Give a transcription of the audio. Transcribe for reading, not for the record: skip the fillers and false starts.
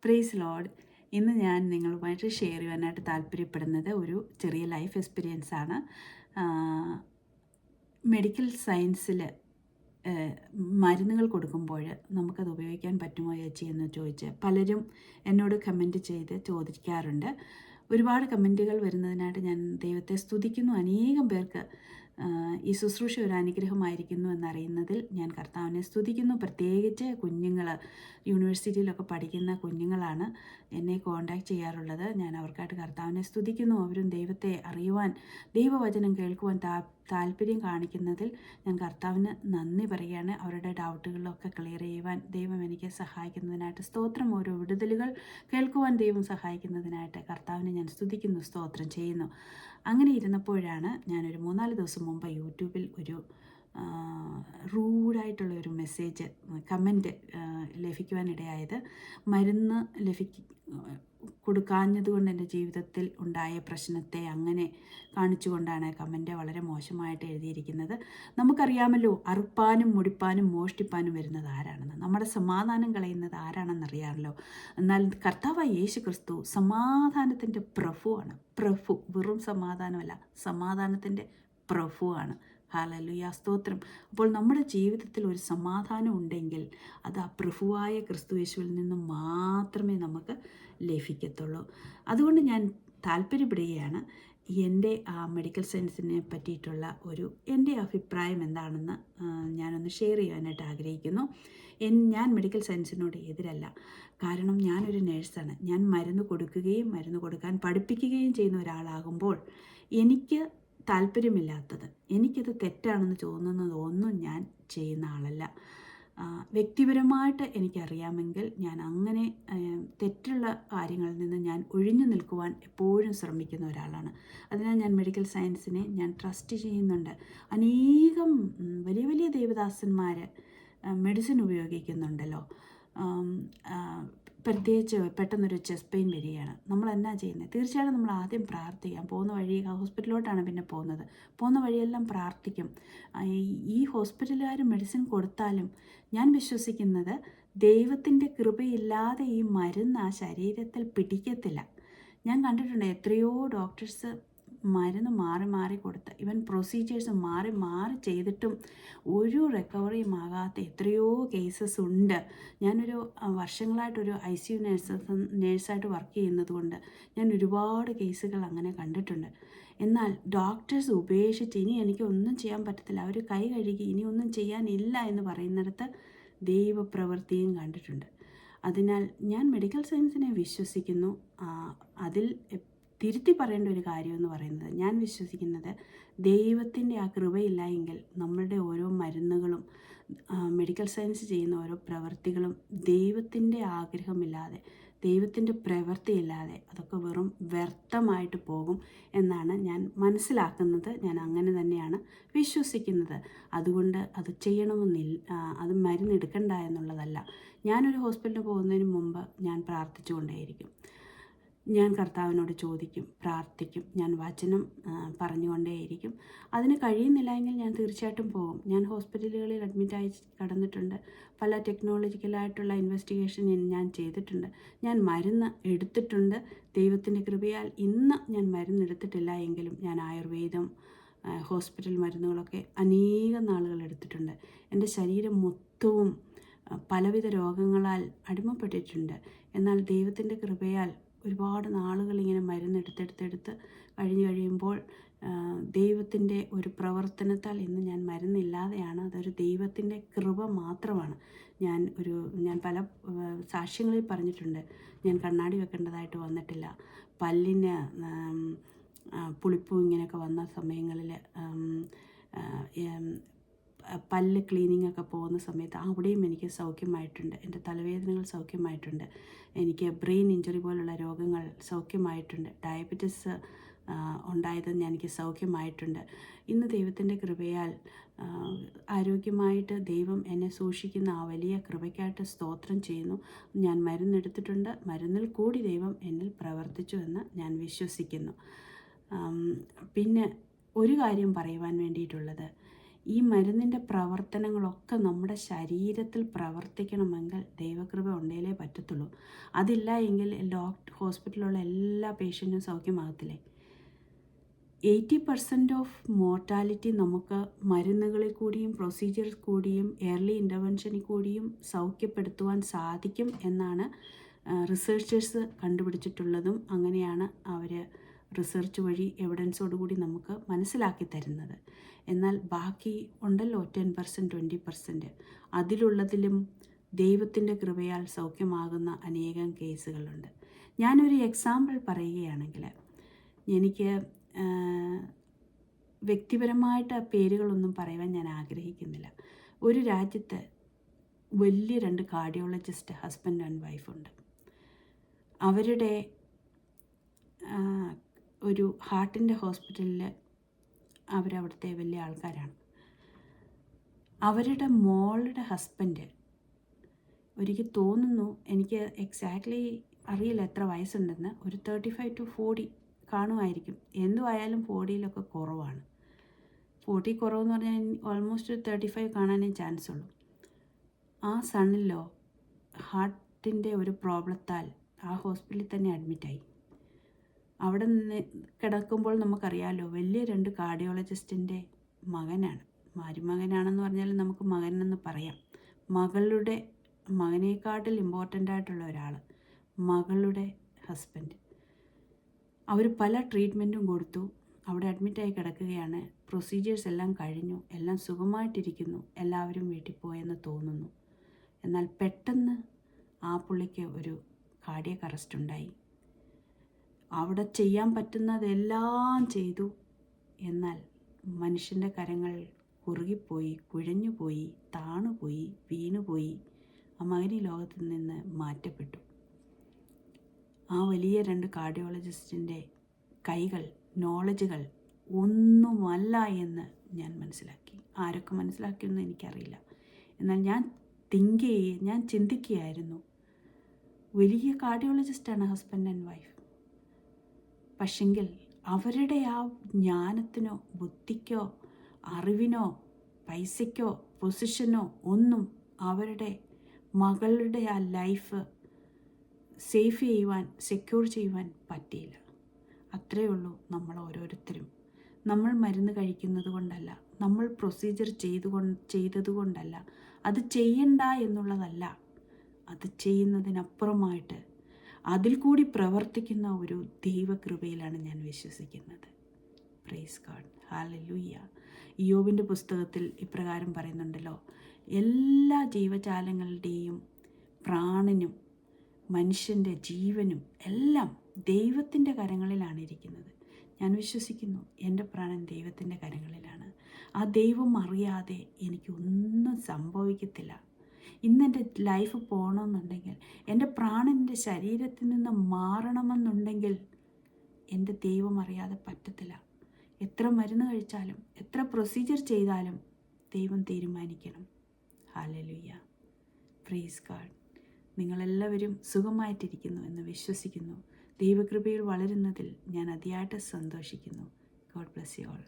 Praise Lord. ഇന്ന് ഞാൻ നിങ്ങളുമായിട്ട് ഷെയർ ചെയ്യാനായിട്ട് താല്പര്യപ്പെടുന്നത് ഒരു ചെറിയ ലൈഫ് എക്സ്പീരിയൻസ് ആണ്. മെഡിക്കൽ സയൻസിൽ മരുന്നുകൾ കൊടുക്കുമ്പോൾ നമുക്കത് ഉപയോഗിക്കാൻ പറ്റുമോ ചേച്ചി എന്ന് ചോദിച്ച് പലരും എന്നോട് കമൻറ്റ് ചെയ്ത് ചോദിക്കാറുണ്ട്. ഒരുപാട് കമൻറ്റുകൾ വരുന്നതിനായിട്ട് ഞാൻ ദൈവത്തെ സ്തുതിക്കുന്നു. അനേകം പേർക്ക് ഈ ശുശ്രൂഷ ഒരു അനുഗ്രഹമായിരിക്കുന്നു എന്നറിയുന്നതിൽ ഞാൻ കർത്താവിനെ സ്തുതിക്കുന്നു. പ്രത്യേകിച്ച് കുഞ്ഞുങ്ങൾ, യൂണിവേഴ്സിറ്റിയിലൊക്കെ പഠിക്കുന്ന കുഞ്ഞുങ്ങളാണ് എന്നെ കോൺടാക്റ്റ് ചെയ്യാറുള്ളത്. ഞാൻ അവർക്കായിട്ട് കർത്താവിനെ സ്തുതിക്കുന്നു. അവരും ദൈവത്തെ അറിയുവാൻ, ദൈവവചനം കേൾക്കുവാൻ താല്പര്യം കാണിക്കുന്നതിൽ ഞാൻ കർത്താവിന് നന്ദി പറയുകയാണ്. അവരുടെ ഡൗട്ടുകളിലൊക്കെ ക്ലിയർ ചെയ്യുവാൻ ദൈവം എനിക്ക് സഹായിക്കുന്നതിനായിട്ട് സ്തോത്രം. ഓരോ വിടുതലുകൾ കേൾക്കുവാൻ ദൈവം സഹായിക്കുന്നതിനായിട്ട് കർത്താവിനെ ഞാൻ സ്തുതിക്കുന്നു, സ്തോത്രം ചെയ്യുന്നു. അങ്ങനെ ഇരുന്നപ്പോഴാണ് ഞാനൊരു 3-4 ദിവസം മുമ്പ് യൂട്യൂബിൽ ഒരു റൂഡായിട്ടുള്ള ഒരു മെസ്സേജ് കമൻറ്റ് ലഭിക്കുവാനിടയായത്. മരുന്ന് കൊടുക്കാഞ്ഞതുകൊണ്ട് എൻ്റെ ജീവിതത്തിൽ ഉണ്ടായ പ്രശ്നത്തെ അങ്ങനെ കാണിച്ചുകൊണ്ടാണ് കമൻറ്റ് വളരെ മോശമായിട്ട് എഴുതിയിരിക്കുന്നത്. നമുക്കറിയാമല്ലോ, അറുപ്പാനും മുടിപ്പാനും മോഷ്ടിപ്പാനും വരുന്നത് ആരാണെന്ന്, നമ്മുടെ സമാധാനം കളയുന്നത് ആരാണെന്നറിയാമല്ലോ. എന്നാൽ കർത്താവായ യേശു ക്രിസ്തു സമാധാനത്തിൻ്റെ പ്രഭുവാണ്. പ്രഭു, വെറും സമാധാനമല്ല, സമാധാനത്തിൻ്റെ പ്രഭുവാണ്. ഹല്ലേലൂയ, സ്തോത്രം. അപ്പോൾ നമ്മുടെ ജീവിതത്തിൽ ഒരു സമാധാനം ഉണ്ടെങ്കിൽ അത് ആ പ്രഭുവായ ക്രിസ്തു യേശുവിൽ നിന്നും മാത്രമേ നമുക്ക് ലഭിക്കത്തുള്ളൂ. അതുകൊണ്ട് ഞാൻ താല്പര്യപ്പെടുകയാണ് എൻ്റെ മെഡിക്കൽ സയൻസിനെ പറ്റിയിട്ടുള്ള എൻ്റെ അഭിപ്രായം എന്താണെന്ന് ഞാനൊന്ന് ഷെയർ ചെയ്യാനായിട്ട് ആഗ്രഹിക്കുന്നു. ഞാൻ മെഡിക്കൽ സയൻസിനോട് എതിരല്ല. കാരണം ഞാനൊരു നേഴ്സാണ്. ഞാൻ മരുന്ന് കൊടുക്കുകയും മരുന്ന് കൊടുക്കാൻ പഠിപ്പിക്കുകയും ചെയ്യുന്ന ഒരാളാകുമ്പോൾ എനിക്ക് താല്പര്യമില്ലാത്തത്, എനിക്കത് തെറ്റാണെന്ന് തോന്നുന്നതൊന്നും ഞാൻ ചെയ്യുന്ന ആളല്ല. വ്യക്തിപരമായിട്ട് എനിക്കറിയാമെങ്കിൽ ഞാൻ അങ്ങനെ തെറ്റുള്ള കാര്യങ്ങളിൽ നിന്ന് ഞാൻ ഒഴിഞ്ഞു നിൽക്കുവാൻ എപ്പോഴും ശ്രമിക്കുന്ന ഒരാളാണ്. അതിനാൽ ഞാൻ മെഡിക്കൽ സയൻസിനെ ഞാൻ ട്രസ്റ്റ് ചെയ്യുന്നുണ്ട്. അനേകം വലിയ വലിയ ദേവദാസന്മാർ മെഡിസിൻ ഉപയോഗിക്കുന്നുണ്ടല്ലോ. പ്രത്യേകിച്ച് പെട്ടെന്നൊരു ചെസ്റ്റ് പെയിൻ വരികയാണ്, നമ്മൾ എന്നാ ചെയ്യുന്നത്? തീർച്ചയായിട്ടും നമ്മൾ ആദ്യം പ്രാർത്ഥിക്കാം. പോകുന്ന വഴി ഹോസ്പിറ്റലിലോട്ടാണ് പിന്നെ പോകുന്ന വഴിയെല്ലാം പ്രാർത്ഥിക്കും. ഈ ഹോസ്പിറ്റലുകാർ മെഡിസിൻ കൊടുത്താലും ഞാൻ വിശ്വസിക്കുന്നത് ദൈവത്തിൻ്റെ കൃപയില്ലാതെ ഈ മരുന്ന് ആ ശരീരത്തിൽ പിടിക്കത്തില്ല. ഞാൻ കണ്ടിട്ടുണ്ട് എത്രയോ ഡോക്ടേഴ്സ് മരുന്ന് മാറി കൊടുത്ത്, ഈവൻ പ്രൊസീജിയേഴ്സ് മാറി ചെയ്തിട്ടും ഒരു റിക്കവറിയും ആകാത്ത എത്രയോ കേസസ് ഉണ്ട്. ഞാനൊരു വർഷങ്ങളായിട്ടൊരു ICU നേഴ്സായിട്ട് വർക്ക് ചെയ്യുന്നത് കൊണ്ട് ഞാൻ ഒരുപാട് കേസുകൾ അങ്ങനെ കണ്ടിട്ടുണ്ട്. എന്നാൽ ഡോക്ടേഴ്സ് ഉപേക്ഷിച്ച് ഇനി എനിക്കൊന്നും ചെയ്യാൻ പറ്റത്തില്ല, അവർ കൈ കഴുകി ഇനി ഒന്നും ചെയ്യാനില്ല എന്ന് പറയുന്നിടത്ത് ദൈവപ്രവൃത്തിയും കണ്ടിട്ടുണ്ട്. അതിനാൽ ഞാൻ മെഡിക്കൽ സയൻസിനെ വിശ്വസിക്കുന്നു. അതിൽ തിരുത്തി പറയേണ്ട ഒരു കാര്യമെന്ന് പറയുന്നത്, ഞാൻ വിശ്വസിക്കുന്നത് ദൈവത്തിൻ്റെ ആ കൃപയില്ല എങ്കിൽ നമ്മളുടെ ഓരോ മരുന്നുകളും മെഡിക്കൽ സയൻസ് ചെയ്യുന്ന ഓരോ പ്രവൃത്തികളും ദൈവത്തിൻ്റെ ആഗ്രഹമില്ലാതെ, ദൈവത്തിൻ്റെ പ്രവൃത്തിയില്ലാതെ അതൊക്കെ വെറും വ്യർത്ഥമായിട്ട് പോകും എന്നാണ് ഞാൻ മനസ്സിലാക്കുന്നത്. ഞാൻ അങ്ങനെ തന്നെയാണ് വിശ്വസിക്കുന്നത്. അതുകൊണ്ട് അത് ചെയ്യണമെന്നില്ല, അത് മരുന്നെടുക്കണ്ട എന്നുള്ളതല്ല. ഞാനൊരു ഹോസ്പിറ്റലിൽ പോകുന്നതിന് മുമ്പ് ഞാൻ പ്രാർത്ഥിച്ചുകൊണ്ടേയിരിക്കും. ഞാൻ കർത്താവിനോട് ചോദിക്കും, പ്രാർത്ഥിക്കും, ഞാൻ വചനം പറഞ്ഞുകൊണ്ടേയിരിക്കും. അതിന് കഴിയുന്നില്ല എങ്കിൽ ഞാൻ തീർച്ചയായിട്ടും പോകും. ഞാൻ ഹോസ്പിറ്റലുകളിൽ അഡ്മിറ്റായി കിടന്നിട്ടുണ്ട്. പല ടെക്നോളജിക്കലായിട്ടുള്ള ഇൻവെസ്റ്റിഗേഷൻ ഞാൻ ചെയ്തിട്ടുണ്ട്. ഞാൻ മരുന്ന് എടുത്തിട്ടുണ്ട്. ദൈവത്തിൻ്റെ കൃപയാൽ ഇന്ന് ഞാൻ മരുന്ന് എടുത്തിട്ടില്ല എങ്കിലും ഞാൻ ആയുർവേദം, ഹോസ്പിറ്റൽ മരുന്നുകളൊക്കെ അനേകം നാളുകൾ എടുത്തിട്ടുണ്ട്. എൻ്റെ ശരീരം മൊത്തവും പലവിധ രോഗങ്ങളാൽ അടിമപ്പെട്ടിട്ടുണ്ട്. എന്നാൽ ദൈവത്തിൻ്റെ കൃപയാൽ ഒരുപാട് നാളുകൾ ഇങ്ങനെ മരുന്നെടുത്തെടുത്ത് കഴിയുമ്പോൾ ദൈവത്തിൻ്റെ ഒരു പ്രവർത്തനത്താൽ ഇന്ന് ഞാൻ മരുന്നില്ലാതെയാണ്. അതൊരു ദൈവത്തിൻ്റെ കൃപ മാത്രമാണ്. ഞാൻ പല സാക്ഷ്യങ്ങളിൽ പറഞ്ഞിട്ടുണ്ട്, ഞാൻ കണ്ണാടി വെക്കേണ്ടതായിട്ട് വന്നിട്ടില്ല. പല്ലിന് പുളിപ്പും ഇങ്ങനെയൊക്കെ വന്ന സമയങ്ങളിൽ പല്ല് ക്ലീനിങ് ഒക്കെ പോകുന്ന സമയത്ത് അവിടെയും എനിക്ക് സൗഖ്യമായിട്ടുണ്ട്. എൻ്റെ തലവേദനകൾ സൗഖ്യമായിട്ടുണ്ട്. എനിക്ക് ബ്രെയിൻ ഇഞ്ചുറി പോലുള്ള രോഗങ്ങൾ സൗഖ്യമായിട്ടുണ്ട്. ഡയബറ്റിസ് ഉണ്ടായത് എനിക്ക് സൗഖ്യമായിട്ടുണ്ട്. ഇന്ന് ദൈവത്തിൻ്റെ കൃപയാൽ ആരോഗ്യമായിട്ട് ദൈവം എന്നെ സൂക്ഷിക്കുന്ന ആ വലിയ കൃപയ്ക്കായിട്ട് സ്തോത്രം ചെയ്യുന്നു. ഞാൻ മരുന്നെടുത്തിട്ടുണ്ട്. മരുന്നിൽ കൂടി ദൈവം എന്നിൽ പ്രവർത്തിച്ചു എന്ന് ഞാൻ വിശ്വസിക്കുന്നു. പിന്നെ ഒരു കാര്യം പറയുവാൻ വേണ്ടിയിട്ടുള്ളത്, ഈ മരുന്നിൻ്റെ പ്രവർത്തനങ്ങളൊക്കെ നമ്മുടെ ശരീരത്തിൽ പ്രവർത്തിക്കണമെങ്കിൽ ദൈവകൃപ ഉണ്ടെങ്കിലേ പറ്റത്തുള്ളൂ. അതില്ല എങ്കിൽ ഹോസ്പിറ്റലിലുള്ള എല്ലാ പേഷ്യൻറ്റും സൗഖ്യമാകത്തില്ലേ? 80% ഓഫ് മോർട്ടാലിറ്റി നമുക്ക് മരുന്നുകളിൽ കൂടിയും പ്രൊസീജിയർ കൂടിയും ഏർലി ഇൻ്റർവെൻഷനിൽ കൂടിയും സൗഖ്യപ്പെടുത്തുവാൻ സാധിക്കും എന്നാണ് റിസർച്ചേഴ്സ് കണ്ടുപിടിച്ചിട്ടുള്ളതും. അങ്ങനെയാണ് അവർ റിസർച്ച് വഴി എവിഡൻസോടുകൂടി നമുക്ക് മനസ്സിലാക്കി തരുന്നത്. എന്നാൽ ബാക്കി ഉണ്ടല്ലോ 10% 20%, അതിലുള്ളതിലും ദൈവത്തിൻ്റെ കൃപയാൽ സൗഖ്യമാകുന്ന അനേകം കേസുകളുണ്ട്. ഞാനൊരു എക്സാമ്പിൾ പറയുകയാണെങ്കിൽ, എനിക്ക് വ്യക്തിപരമായിട്ട് പേരുകളൊന്നും പറയുവാൻ ഞാൻ ആഗ്രഹിക്കുന്നില്ല. ഒരു രാജ്യത്ത് വലിയ 2 കാർഡിയോളജിസ്റ്റ് ഹസ്ബൻഡ് ആൻഡ് വൈഫുണ്ട്. അവരുടെ ഒരു ഹാർട്ടിൻ്റെ ഹോസ്പിറ്റലിൽ അവരവിടുത്തെ വലിയ ആൾക്കാരാണ്. അവരുടെ മോളുടെ ഹസ്ബൻഡ് ഒരിക്കൽ തോന്നുന്നു, എനിക്ക് എക്സാക്ട്ലി അറിയില്ല എത്ര വയസ്സുണ്ടെന്ന്, ഒരു 35 to 40 കാണുമായിരിക്കും. എന്തുമായാലും 40-ലൊക്കെ കുറവാണ്. 40 കുറവെന്ന് പറഞ്ഞാൽ ഓൾമോസ്റ്റ് 35 കാണാനേ ചാൻസ് ഉള്ളൂ. ആ സണ്ണിലോ ഹാർട്ടിൻ്റെ ഒരു പ്രോബ്ലത്താൽ ആ ഹോസ്പിറ്റലിൽ തന്നെ അഡ്മിറ്റായി. അവിടെ നിന്ന് കിടക്കുമ്പോൾ നമുക്കറിയാമല്ലോ, വലിയ 2 കാർഡിയോളജിസ്റ്റിൻ്റെ മകനാണ്. മരുമകനാണെന്ന് പറഞ്ഞാൽ നമുക്ക് മകനെന്ന് പറയാം. മകനേക്കാട്ടിൽ ഇമ്പോർട്ടൻ്റ് ആയിട്ടുള്ള ഒരാൾ, മകളുടെ ഹസ്ബൻഡ്. അവർ പല ട്രീറ്റ്മെൻറ്റും കൊടുത്തു. അവിടെ അഡ്മിറ്റായി കിടക്കുകയാണ്. പ്രൊസീജിയേഴ്സ് എല്ലാം കഴിഞ്ഞു, എല്ലാം സുഖമായിട്ടിരിക്കുന്നു, എല്ലാവരും വീട്ടിൽ പോയെന്ന് തോന്നുന്നു. എന്നാൽ പെട്ടെന്ന് ആ പുള്ളിക്ക് ഒരു കാർഡിയക് അറസ്റ്റ് ഉണ്ടായി. അവിടെ ചെയ്യാൻ പറ്റുന്നതെല്ലാം ചെയ്തു. എന്നാൽ മനുഷ്യൻ്റെ കരങ്ങൾ കുറുകിപ്പോയി, കുഴഞ്ഞുപോയി, താണുപോയി, വീണുപോയി. ആ മകൻ ഈ ലോകത്തിൽ നിന്ന് മാറ്റപ്പെട്ടു. ആ വലിയ 2 കാർഡിയോളജിസ്റ്റിൻ്റെ കൈകൾ, നോളജുകൾ ഒന്നുമല്ല എന്ന് ഞാൻ മനസ്സിലാക്കി. ആരൊക്കെ മനസ്സിലാക്കിയെന്ന് എനിക്കറിയില്ല. എന്നാൽ ഞാൻ ചിന്തിക്കുകയായിരുന്നു, വലിയ കാർഡിയോളജിസ്റ്റാണ് ഹസ്ബൻഡ് ആൻഡ് വൈഫ്. പക്ഷെങ്കിൽ അവരുടെ ആ ജ്ഞാനത്തിനോ ബുദ്ധിക്കോ അറിവിനോ പൈസയ്ക്കോ പൊസിഷനോ ഒന്നും അവരുടെ മകളുടെ ആ ലൈഫ് സേഫ് ചെയ്യുവാൻ, സെക്യൂർ ചെയ്യുവാൻ പറ്റിയില്ല. അത്രയേ ഉള്ളൂ. നമ്മൾ ഓരോരുത്തരും, നമ്മൾ മരുന്ന് കഴിക്കുന്നത് കൊണ്ടല്ല, നമ്മൾ പ്രൊസീജിയർ ചെയ്തതുകൊണ്ടല്ല, അത് ചെയ്യണ്ട എന്നുള്ളതല്ല, അത് ചെയ്യുന്നതിനപ്പുറമായിട്ട് അതിൽ കൂടി പ്രവർത്തിക്കുന്ന ഒരു ദൈവകൃപയിലാണ് ഞാൻ വിശ്വസിക്കുന്നത്. Praise God, hallelujah. ഇയ്യോബിൻ്റെ പുസ്തകത്തിൽ ഇപ്രകാരം പറയുന്നുണ്ടല്ലോ, എല്ലാ ജീവജാലങ്ങളുടെയും പ്രാണനും മനുഷ്യൻ്റെ ജീവനും എല്ലാം ദൈവത്തിൻ്റെ കരങ്ങളിലാണ് ഇരിക്കുന്നത്. ഞാൻ വിശ്വസിക്കുന്നു, എൻ്റെ പ്രാണൻ ദൈവത്തിൻ്റെ കരങ്ങളിലാണ്. ആ ദൈവം അറിയാതെ എനിക്കൊന്നും സംഭവിക്കത്തില്ല. ഇന്നെൻ്റെ ലൈഫ് പോകണമെന്നുണ്ടെങ്കിൽ, എൻ്റെ പ്രാണൻ്റെ ശരീരത്തിൽ നിന്ന് മാറണമെന്നുണ്ടെങ്കിൽ എൻ്റെ ദൈവം അറിയാതെ പറ്റത്തില്ല. എത്ര മരുന്ന് കഴിച്ചാലും എത്ര പ്രൊസീജിയർ ചെയ്താലും ദൈവം തീരുമാനിക്കണം. Hallelujah, praise God. നിങ്ങളെല്ലാവരും സുഖമായിട്ടിരിക്കുന്നു എന്ന് വിശ്വസിക്കുന്നു. ദൈവകൃപയിൽ വളരുന്നതിൽ ഞാൻ അതിയായിട്ട് സന്തോഷിക്കുന്നു. God bless you all.